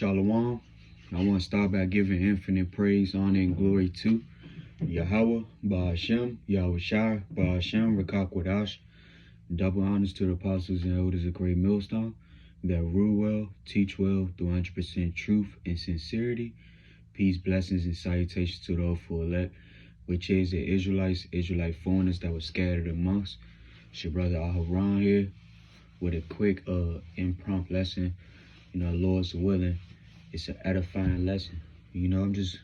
Shalom. I want to start by giving infinite praise, honor, and glory to Yahawah, bahasham, yahawashi, bahasham, qadash. Double honors to the apostles and elders of Great Millstone that rule well, teach well, through 100% truth and sincerity. Peace, blessings, and salutations to those for elect, which is the Israelite foreigners that were scattered amongst. It's your brother Aharon here with a quick impromptu lesson. Lord's willing, it's an edifying lesson. I'm just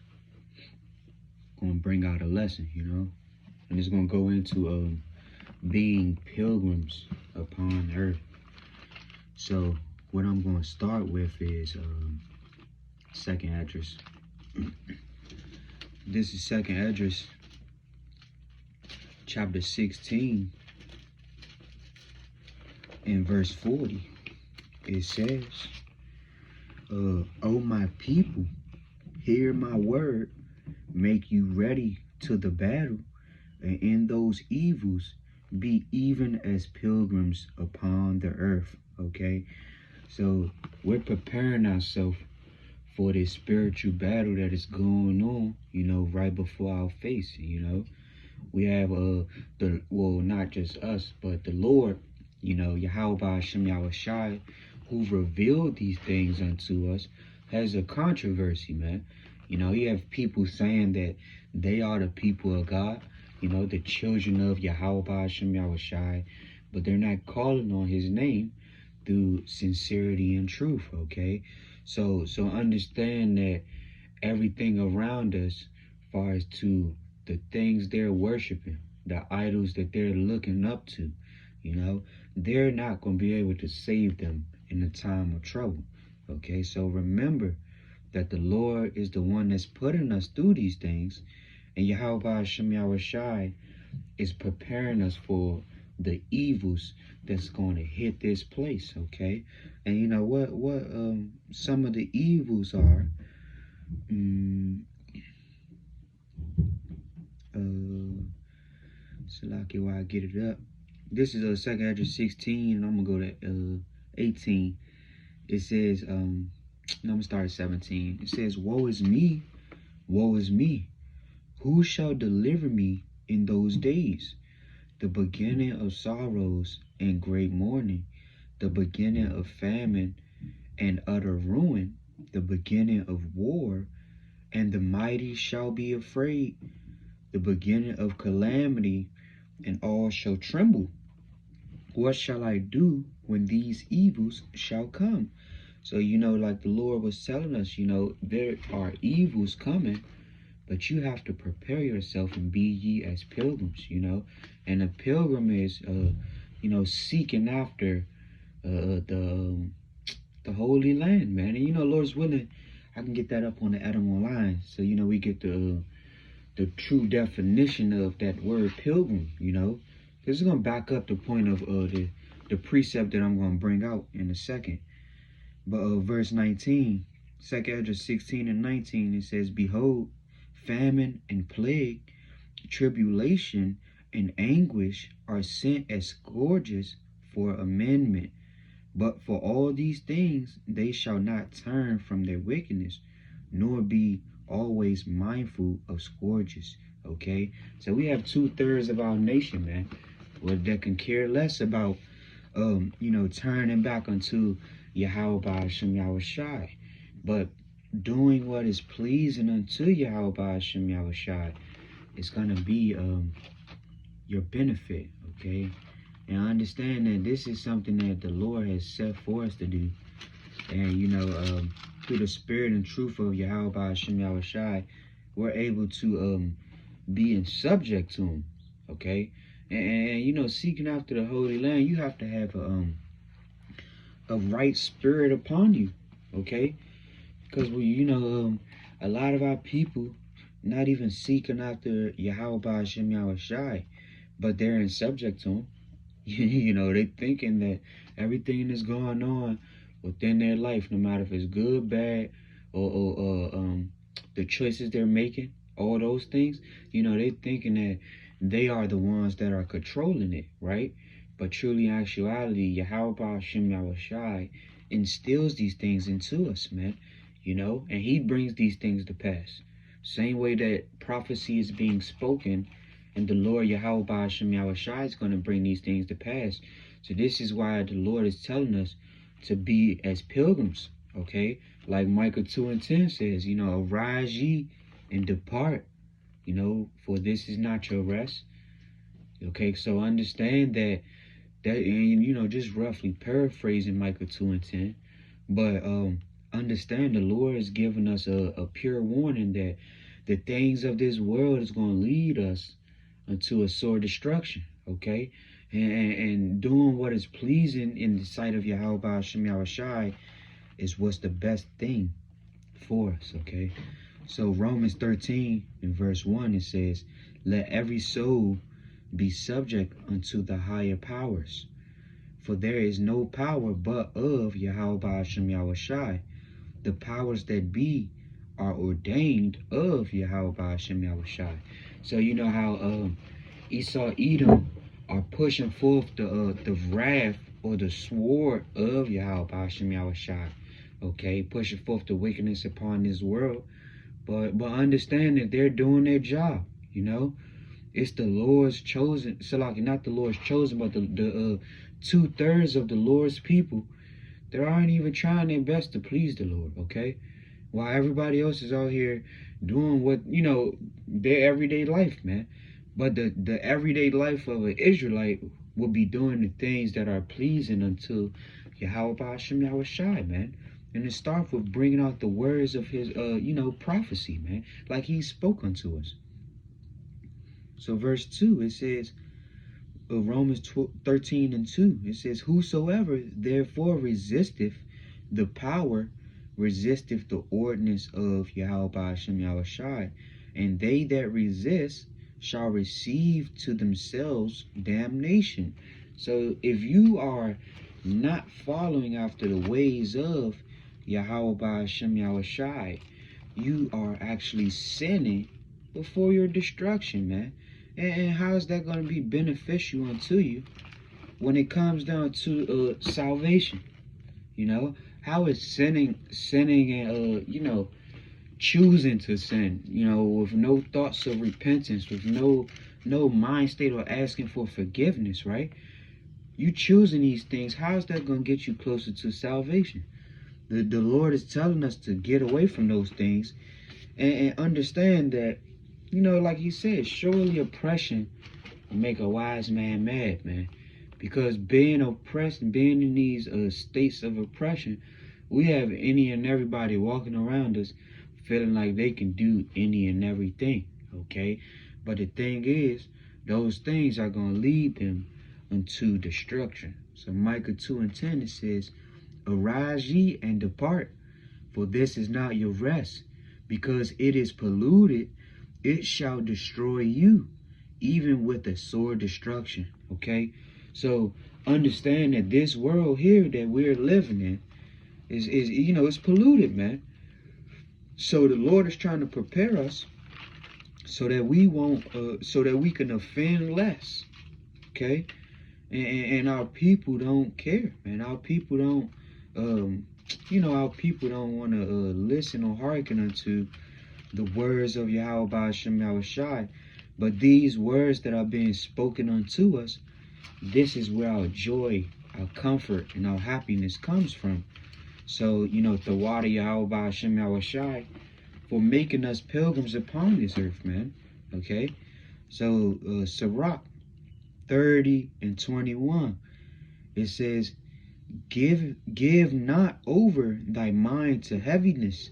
going to bring out a lesson, and it's going to go into being pilgrims upon earth. So what I'm going to start with is second address. This is second address, chapter 16, in verse 40. It says, O my people, hear my word, make you ready to the battle, and in those evils be even as pilgrims upon the earth. Okay, so we're preparing ourselves for this spiritual battle that is going on, right before our face. We have not just us, but the Lord, yahawah, bahasham, yahawashi, who revealed these things unto us, has a controversy, man. You have people saying that they are the people of God, the children of yahawah, bahasham, yahawashi, but they're not calling on his name through sincerity and truth. Okay, so understand that everything around us, as far as to the things they're worshiping, the idols that they're looking up to, they're not going to be able to save them in a time of trouble. Okay, so remember that the Lord is the one that's putting us through these things, and yahawah, bahasham, yahawashi is preparing us for the evils that's going to hit this place. Okay, and what some of the evils are. Salaki, while I get it up. This is a second address 16, and I'm gonna go to 18. It says, I'm gonna start at 17. It says, woe is me, who shall deliver me in those days? The beginning of sorrows and great mourning, the beginning of famine and utter ruin, the beginning of war, and the mighty shall be afraid, the beginning of calamity, and all shall tremble. What shall I do when these evils shall come? So, like the Lord was telling us, there are evils coming, but you have to prepare yourself and be ye as pilgrims, and a pilgrim is, seeking after the Holy Land, man. And, Lord's willing, I can get that up on the atham online. So, we get the true definition of that word pilgrim, This is going to back up the point of the precept that I'm going to bring out in a second. But verse 19, second address 16 and 19, it says, behold, famine and plague, tribulation and anguish are sent as scourges for amendment. But for all these things they shall not turn from their wickedness, nor be always mindful of scourges. Okay, so we have 2/3 of our nation, man, that can care less about turning back unto yahawah, bahasham, yahawashi, but doing what is pleasing unto yahawah, bahasham, yahawashi is gonna be your benefit. Okay, and I understand that this is something that the Lord has set for us to do, and through the spirit and truth of yahawah, bahasham, yahawashi, we're able to be in subject to him. Okay, and seeking after the Holy Land, you have to have a right spirit upon you. Okay, because a lot of our people not even seeking after yahawah, bahasham, yahawashi, but they're in subject to him. They thinking that everything that's going on within their life, no matter if it's good, bad, or the choices they're making, all those things, they thinking that they are the ones that are controlling it, right? But truly, in actuality, yahawah, bahasham, yahawashi instills these things into us, man. and he brings these things to pass. Same way that prophecy is being spoken, and the Lord Yahweh bahasham yahawashi is going to bring these things to pass. So this is why the Lord is telling us to be as pilgrims, okay? Like Micah 2:10 says, arise ye and depart, for this is not your rest. Okay, so understand and just roughly paraphrasing Micah 2:10, but understand the Lord is giving us a pure warning that the things of this world is going to lead us into a sore destruction, okay? And doing what is pleasing in the sight of Yahweh bahasham yahawashi is what's the best thing for us, okay? So Romans 13 in verse 1, it says, let every soul be subject unto the higher powers, for there is no power but of Yahweh bahasham yahawashi. The powers that be are ordained of Yahweh bahasham yahawashi. So you know how Esau, Edom are pushing forth the wrath or the sword of Yahweh bahasham yahawashi. Okay, pushing forth the wickedness upon this world, but understand that they're doing their job. It's the Lord's chosen. So like not the Lord's chosen, but the 2/3 of the Lord's people that aren't even trying their best to please the Lord. Okay, while everybody else is out here doing what their everyday life, man. But the everyday life of an Israelite will be doing the things that are pleasing unto Yahweh bahasham yahawashi, man. And it starts with bringing out the words of his, prophecy, man, like he spoke unto us. So verse 2, it says, Romans 13:2, it says, whosoever therefore resisteth the power, resisteth the ordinance of Yahweh bahasham yahawashi, and they that resist shall receive to themselves damnation. So if you are not following after the ways of Yahweh bahasham yahawashi, you are actually sinning before your destruction, man. And how is that going to be beneficial unto you when it comes down to salvation? How is sinning and choosing to sin, with no thoughts of repentance, with no mind state or asking for forgiveness, right? You choosing these things, how is that going to get you closer to salvation? The Lord is telling us to get away from those things and understand that, like he said, surely oppression will make a wise man mad, man. Because being oppressed and being in these states of oppression, we have any and everybody walking around us feeling like they can do any and everything, okay? But the thing is, those things are going to lead them unto destruction. So Micah 2:10, it says, arise ye and depart, for this is not your rest, because it is polluted, it shall destroy you, even with a sore destruction, okay? So understand that this world here that we're living in is it's polluted, man. So the Lord is trying to prepare us so that we won't, so that we can offend less, okay? And our people don't care, man. Our people don't, our people don't want to listen or hearken unto the words of Yahweh bahasham yahawashi. But these words that are being spoken unto us, this is where our joy, our comfort, and our happiness comes from. So, the water Yahweh bahasham yahawashi for making us pilgrims upon this earth, man. Okay? So, Sirach 30:21, it says, give not over thy mind to heaviness,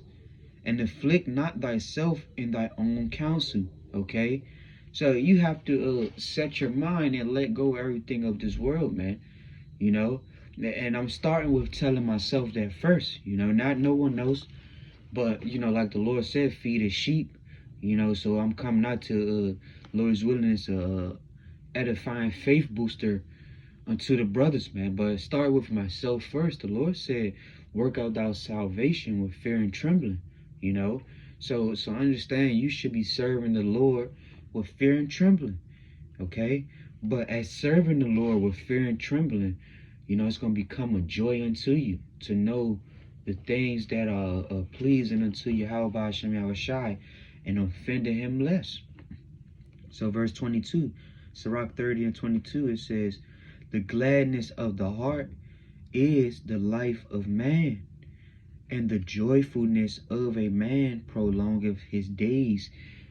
and afflict not thyself in thy own counsel. Okay? So you have to set your mind and let go of everything of this world, man. And I'm starting with telling myself that first, not no one else, but like the Lord said, feed his sheep. So I'm coming out to Lord's willingness, edifying faith booster unto the brothers, man. But start with myself first. The Lord said, work out thy salvation with fear and trembling. So understand, you should be serving the Lord with fear and trembling, okay? But as serving the Lord with fear and trembling, it's going to become a joy unto you to know the things that are pleasing unto Yahweh bahasham yahawashi, and offending him less. So verse 22, Sirach 30 and 22, it says, the gladness of the heart is the life of man, and the joyfulness of a man prolongeth his days.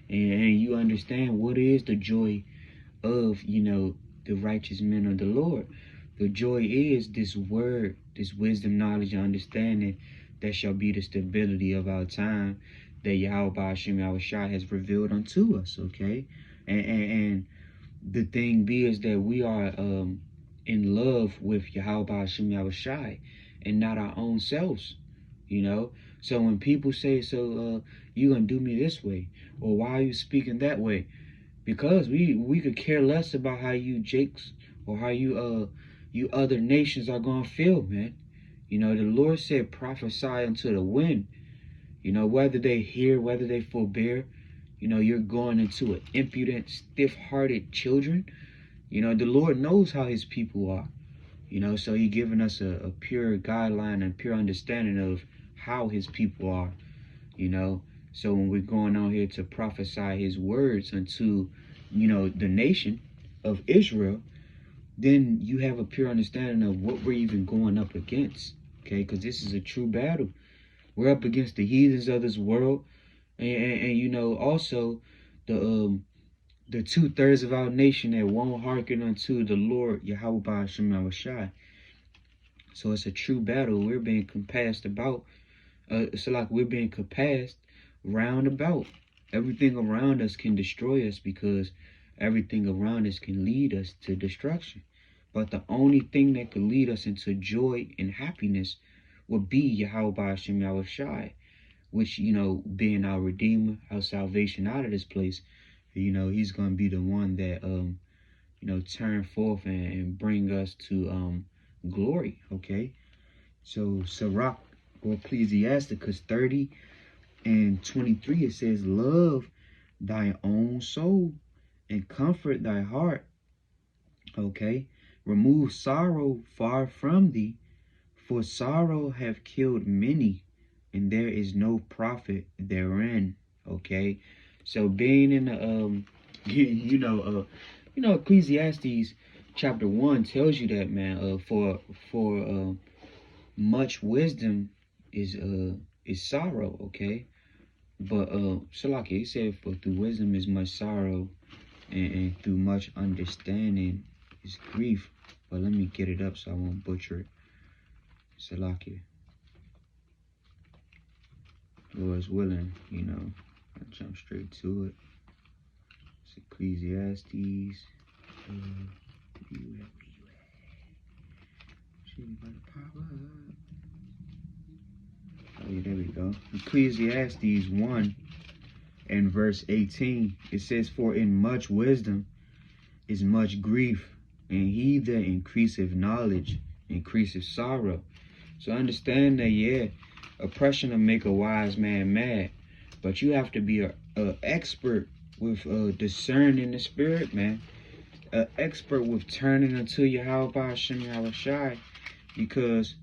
And you understand what is the joy of, the righteous men of the Lord. The joy is this word, this wisdom, knowledge, and understanding that shall be the stability of our time that Yahweh bahasham yahawashi has revealed unto us, okay? And the thing be is that we are in love with Yahweh bahasham yahawashi and not our own selves, So when people say, you gonna do me this way, or why are you speaking that way? Because we could care less about how you Jakes or how you other nations are gonna feel, man. The Lord said prophesy unto the wind. Whether they hear, whether they forbear, you're going into an impudent, stiff-hearted children. The Lord knows how his people are. So he giving us a pure guideline and pure understanding of how his people are. So when we're going out here to prophesy his words unto, the nation of Israel, then you have a pure understanding of what we're even going up against, okay? Because this is a true battle. We're up against the heathens of this world, and also the 2/3 of our nation that won't hearken unto the Lord Yahweh bahasham yahawashi. So it's a true battle. We're being compassed about. It's like we're being compassed round about. Everything around us can destroy us because everything around us can lead us to destruction. But the only thing that could lead us into joy and happiness would be Yahweh bahasham yahawashi, which, being our Redeemer, our salvation out of this place, he's going to be the one that, turn forth and bring us to glory, okay? So Sirach or Ecclesiasticus 30 and 23, it says, love thy own soul and comfort thy heart, okay? Remove sorrow far from thee, for sorrow have killed many, and there is no profit therein, okay? So being in the, Ecclesiastes chapter 1 tells you that, man, for much wisdom is sorrow, okay? But Salaki, he said, for through wisdom is much sorrow, and through much understanding is grief. But let me get it up so I won't butcher it. Salaki. Lord's willing, I'll jump straight to it. It's Ecclesiastes. Where you at? Oh yeah, there we go. Ecclesiastes 1 and verse 18. It says, for in much wisdom is much grief, and he that increaseth knowledge increaseth sorrow. So understand that, yeah, oppression will make a wise man mad, but you have to be a expert with discerning the spirit, man. An expert with turning unto Yahweh bahasham yahawashi, because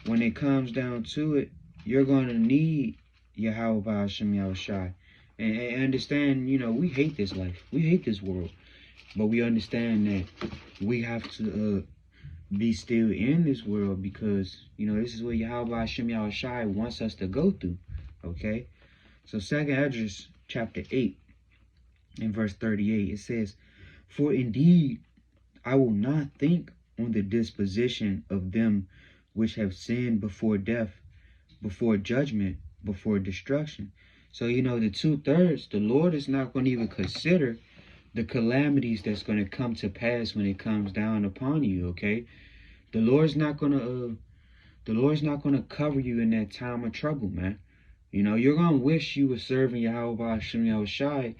when it comes down to it, you're going to need Yahweh bahasham yahawashi. And understand, we hate this life. We hate this world. But we understand that we have to be still in this world because, this is what Yahweh bahasham yahawashi wants us to go through. Okay? So 2nd Esdras chapter 8 and verse 38, it says, for indeed I will not think on the disposition of them which have sinned before death, before judgment, before destruction. So, the 2/3, the Lord is not going to even consider the calamities that's going to come to pass when it comes down upon you, okay? The Lord's not going to cover you in that time of trouble, man. You're going to wish you were serving Yahweh bahasham yahawashi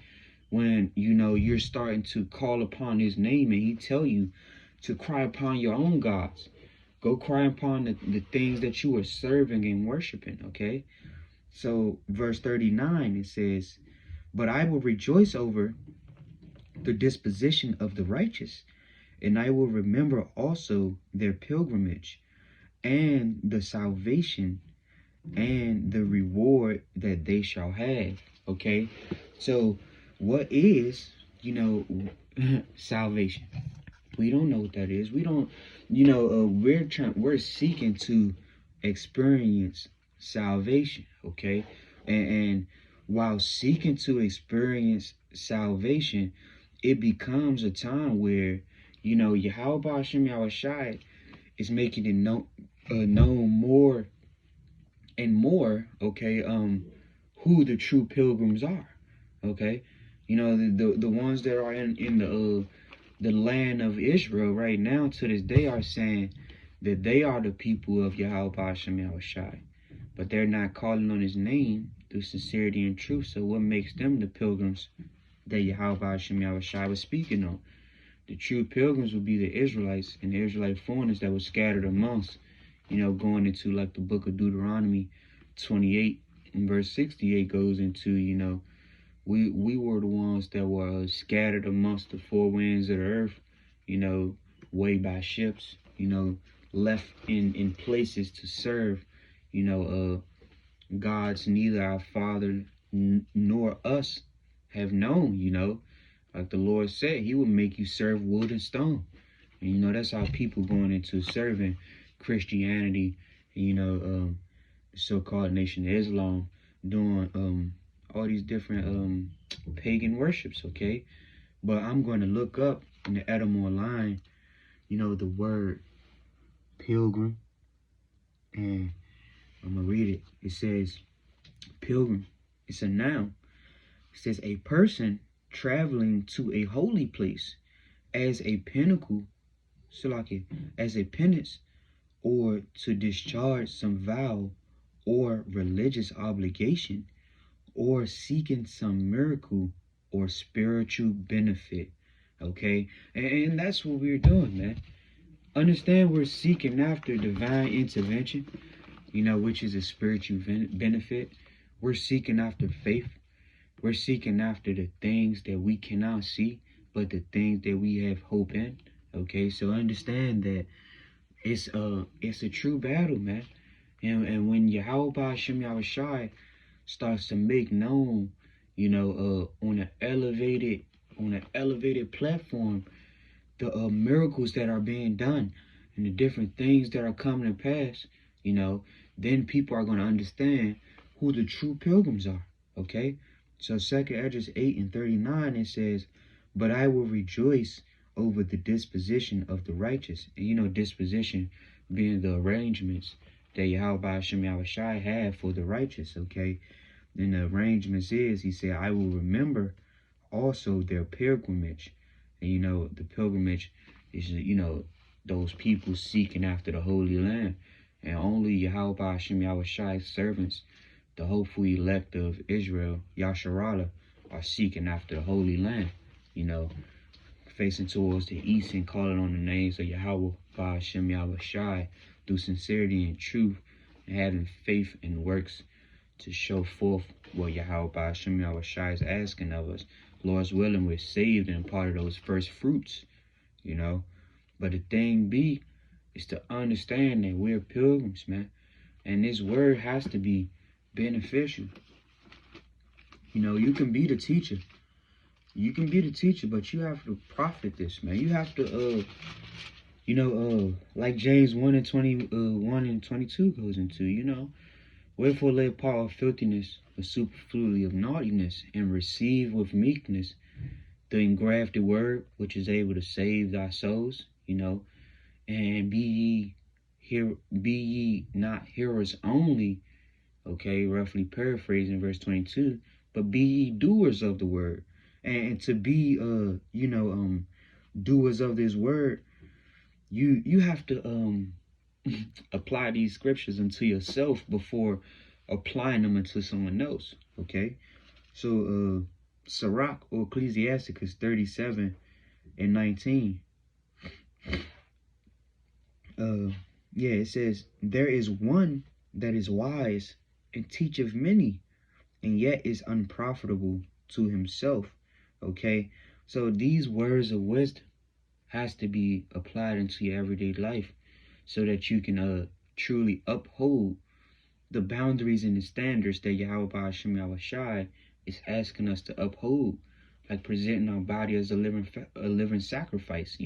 when, you're starting to call upon his name and he tell you to cry upon your own gods. Go cry upon the things that you are serving and worshiping, okay? So verse 39, it says, but I will rejoice over the disposition of the righteous, and I will remember also their pilgrimage and the salvation and the reward that they shall have. Okay, so what is, salvation? We don't know what that is. We don't, we're seeking to experience salvation. Okay, and while seeking to experience salvation, it becomes a time where, Yahweh bahasham yahawashi is making it known more and more, okay, who the true pilgrims are, okay, the ones that are in the land of Israel right now to this day are saying that they are the people of Yahweh Bahasham Yahawashi, but they're not calling on his name through sincerity and truth. So what makes them the pilgrims that Yahweh Bahasham Yahawashi was speaking on? The true pilgrims would be the Israelites and the Israelite foreigners that were scattered amongst, going into like the book of Deuteronomy 28 and verse 68 goes into, we were the ones that were scattered amongst the four winds of the earth, way by ships, left in places to serve, gods neither our father nor us have known, like the Lord said, he will make you serve wood and stone. And, that's how people going into serving Christianity, the so-called Nation of Islam, doing all these different pagan worships, okay? But I'm going to look up in the etymology line, the word pilgrim, and I'm going to read it. It says, pilgrim, it's a noun. It says, a person traveling to a holy place as a pinnacle, as a penance, or to discharge some vow or religious obligation, or seeking some miracle or spiritual benefit. Okay? And that's what we're doing, man. Understand we're seeking after divine intervention, which is a spiritual benefit. We're seeking after faith. We're seeking after the things that we cannot see, but the things that we have hope in. Okay? So understand that it's a true battle, man. And when Yahweh Bahasham Yahawashi starts to make known, on an elevated platform, the miracles that are being done and the different things that are coming to pass, then people are going to understand who the true pilgrims are. Okay, so 2nd Esdras 8:39 it says, "But I will rejoice over the disposition of the righteous." And disposition being the arrangements that Yahweh Bahasham Yahawashi had for the righteous. Okay. And the arrangements is, he said, I will remember also their pilgrimage. And, the pilgrimage is, those people seeking after the Holy Land. And only Yahweh Bahasham Yahawashi's servants, the hopeful elect of Israel, Yasharallah, are seeking after the Holy Land, facing towards the east and calling on the names of Yahweh Bahasham Yahawashi through sincerity and truth, and having faith and works to show forth what Yahweh Bahasham Yahawashi is asking of us. Lord's willing, we're saved and part of those first fruits, But the thing be is to understand that we're pilgrims, man. And this word has to be beneficial. You can be the teacher. You can be the teacher, but you have to profit this, man. You have to, like James 1 and 1 and 22 goes into, wherefore lay apart all filthiness, the superfluity of naughtiness, and receive with meekness the engrafted word, which is able to save thy souls, and be ye not hearers only, okay, roughly paraphrasing verse 22, but be ye doers of the word. And to be, doers of this word, you have to apply these scriptures unto yourself before applying them unto someone else. Okay, so Sirach or Ecclesiasticus 37:19. It says, there is one that is wise and teacheth many, and yet is unprofitable to himself. Okay, so these words of wisdom has to be applied into your everyday life so that you can truly uphold the boundaries and the standards that Yahweh Bahasham Yahawashi is asking us to uphold, like presenting our body as a living sacrifice.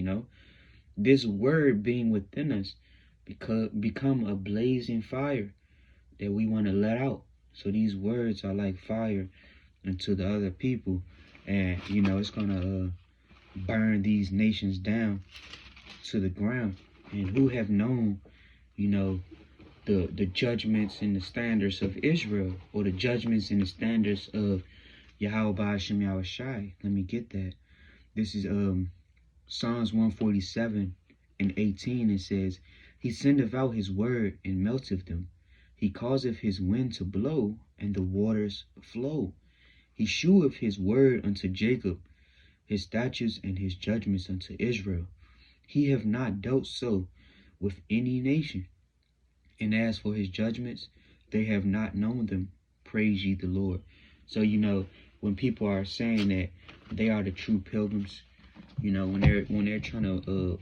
This word being within us become a blazing fire that we want to let out. So these words are like fire unto the other people, and it's gonna burn these nations down to the ground. And who have known, the judgments and the standards of Israel, or the judgments and the standards of Yahweh Bahasham Yahawashi. Let me get that. This is Psalms 147:18. It says, He sendeth out his word and melteth them. He causeth his wind to blow, and the waters flow. He sheweth his word unto Jacob, his statutes and his judgments unto Israel. He hath not dealt so with any nation. And as for his judgments, they have not known them. Praise ye the Lord. So, when people are saying that they are the true pilgrims, when they're trying to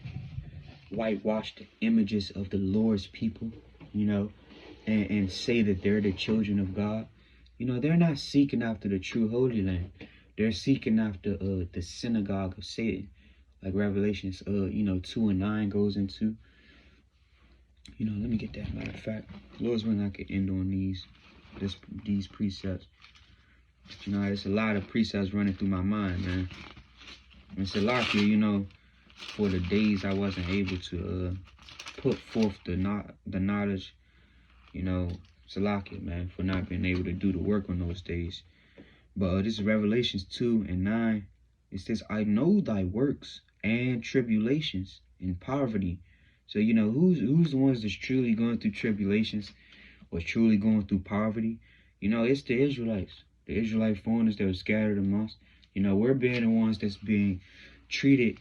whitewash the images of the Lord's people, and say that they're the children of God, they're not seeking after the true Holy Land. They're seeking after the synagogue of Satan, like Revelations 2:9 goes into. Let me get that. Matter of fact, Lord's willing, I could end on these precepts. There's a lot of precepts running through my mind, man. And it's a lot here, for the days I wasn't able to put forth the knowledge, Salakia, man, for not being able to do the work on those days. But this is Revelations 2:9. It says, I know thy works and tribulations and poverty. So, who's the ones that's truly going through tribulations or truly going through poverty? It's the Israelites, the Israelite foreigners that were scattered amongst. We're being the ones that's being treated,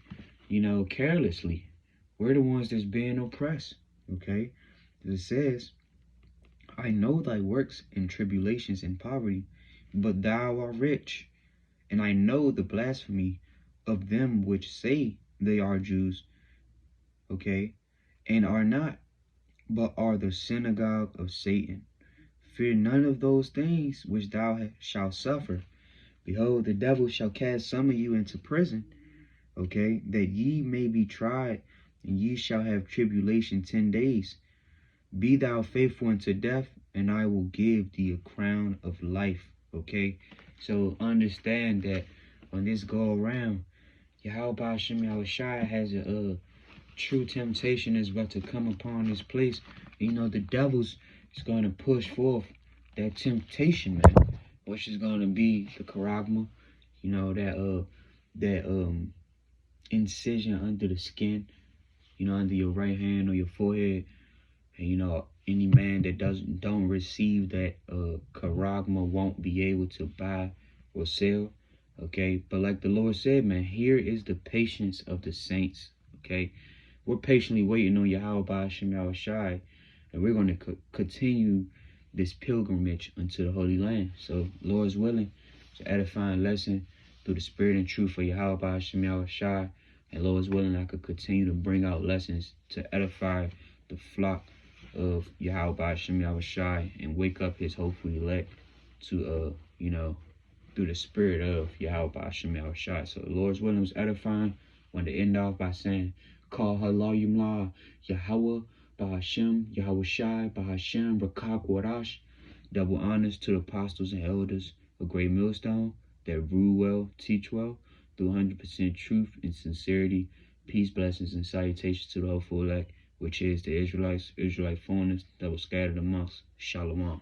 carelessly. We're the ones that's being oppressed, okay? It says, I know thy works and tribulations and poverty, but thou art rich. And I know the blasphemy of them which say they are Jews, okay, and are not, but are the synagogue of Satan. Fear none of those things which thou shalt suffer. Behold, the devil shall cast some of you into prison, okay, that ye may be tried, and ye shall have tribulation 10 days. Be thou faithful unto death, and I will give thee a crown of life, okay? So understand that on this go around, Yahweh Bahasham Yahawashi has a true temptation is about to come upon this place. The devil's is going to push forth that temptation, man, which is going to be the charagma, that incision under the skin, under your right hand or your forehead. And any man that don't receive that charagma won't be able to buy or sell, okay? But like the Lord said, man, here is the patience of the saints, okay? We're patiently waiting on Yahweh Bahasham Yahawashi, and we're going to continue this pilgrimage unto the Holy Land. So, Lord's willing, it's an edifying lesson through the spirit and truth of Yahweh Bahasham Yahawashi. And Lord's willing, I could continue to bring out lessons to edify the flock of Yahweh Bahasham Yahawashi and wake up his hopeful elect to, through the spirit of Yahweh Bahasham Yahawashi. So, the Lord's willing was edifying. I want to end off by saying, Kal Halalyam la yahawah, bahasham, yahawashi, bahasham, qadash. Double honors to the apostles and elders, a great millstone that rule well, teach well, through 100% truth and sincerity. Peace, blessings, and salutations to the hopeful elect, which is the Israelite foreigners that were scattered amongst. Shalom.